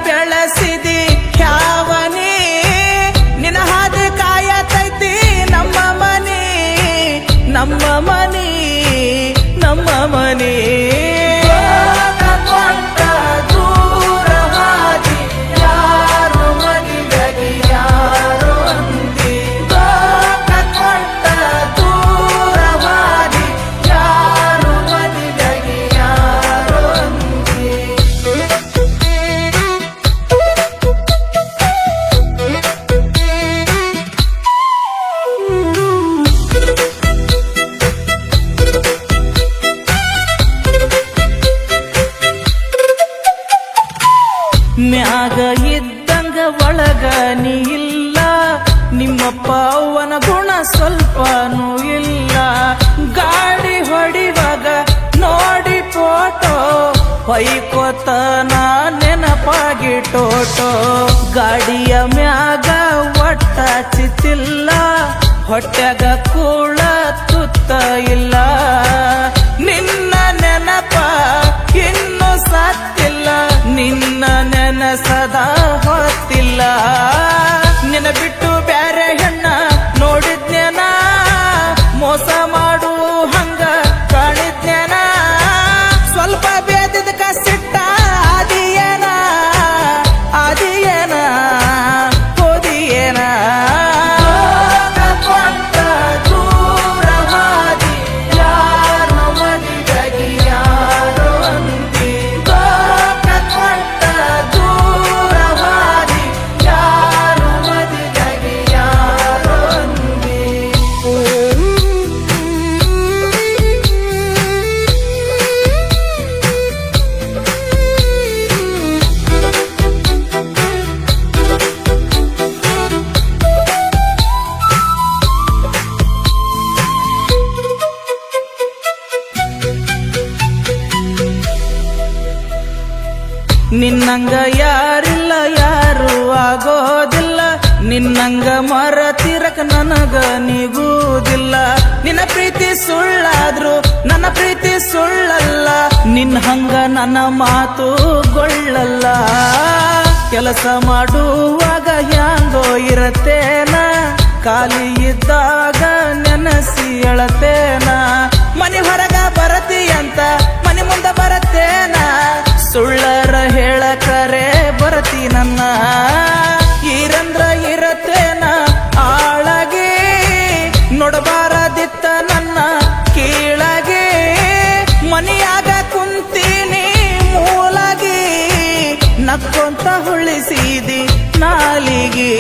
ಬೆಳೆಸಿದಿ ಯಾವನಿ ನಿನ ಹಾದ ಕಾಯತೈತಿ ನಮ್ಮ ಮನಿ ನಮ್ಮ ಮನಿ ನಮ್ಮ ಮನಿ ಮ್ಯಾಗ ಇದ್ದಂಗ ಒಳಗ ನೀ ಇಲ್ಲ ನಿಮ್ಮಪ್ಪ ಅವನ ಗುಣ ಸ್ವಲ್ಪನೂ ಇಲ್ಲ ಗಾಡಿ ಹೊಡಿವಾಗ ನೋಡಿ ಫೋಟೋ ಹೊಯ್ಕೋತ ನಾ ನೆನಪಾಗಿ ಟೋಟೋ ಗಾಡಿಯ ಮ್ಯಾಗ ಒಟ್ಟ ಚಿತ್ತಿಲ್ಲ ಹೊಟ್ಯಾಗ ಕೂಳ ತುತ್ತ ಇಲ್ಲ ನಿನ್ನ ನೆನಪ ಇನ್ನು ಸತ್ತಿಲ್ಲ ನಿನ್ನ ನೆನಸದ ಹೊತ್ತಿಲ್ಲ ನಿನ್ನ ಬಿಟ್ಟು ಬ್ಯಾರೆ ಹೆಣ್ಣ ನೋಡಿದ್ನೇನ ಮೋಸ ಮಾಡು ಹಂಗ ಕಾಣಿದ್ನೇನ ಸ್ವಲ್ಪ ಬೇದಿದ ಸಿಟ್ಟ ಆದಿಯೇನ ಆದಿಯೇನ ಹೋದಿಯೇನ ನಿನ್ನಂಗ ಯಾರಿಲ್ಲ ಯಾರು ಆಗೋದಿಲ್ಲ ನಿನ್ನಂಗ ಮರತಿರಕ ನನಗ ನಿಗುವುದಿಲ್ಲ ನಿನ್ನ ಪ್ರೀತಿ ಸುಳ್ಳಾದ್ರು ನನ್ನ ಪ್ರೀತಿ ಸುಳ್ಳಲ್ಲ ನಿನ್ನ ಹಂಗ ನನ್ನ ಮಾತು ಗೊಳ್ಳಲ್ಲ ಕೆಲಸ ಮಾಡುವಾಗ ಹ್ಯಾಂಗೋ ಇರತೇನ ಖಾಲಿ ಇದ್ದಾಗ ನೆನಸಿ ಅಳತೇನ ಮನೆ ಹೊರಗ ಬರತಿ ಅಂತ ಮನೆ ಮುಂದೆ ಬರತೇನ ಸುಳ್ಳರ ಹೇಳಕರೆ ಬರತಿ ನನ್ನ ಈರಂದ್ರ ಇರತೇನ ಆಳಗೆ ನೋಡಬಾರದಿತ್ತ ನನ್ನ ಕೀಳಗೆ ಮನೆಯಾಗ ಕುಂತೀನಿ ಮೂಲಗಿ ನಕ್ಕೊಂತ ಹೊಳಿಸಿದಿ ನಾಲಿಗೆ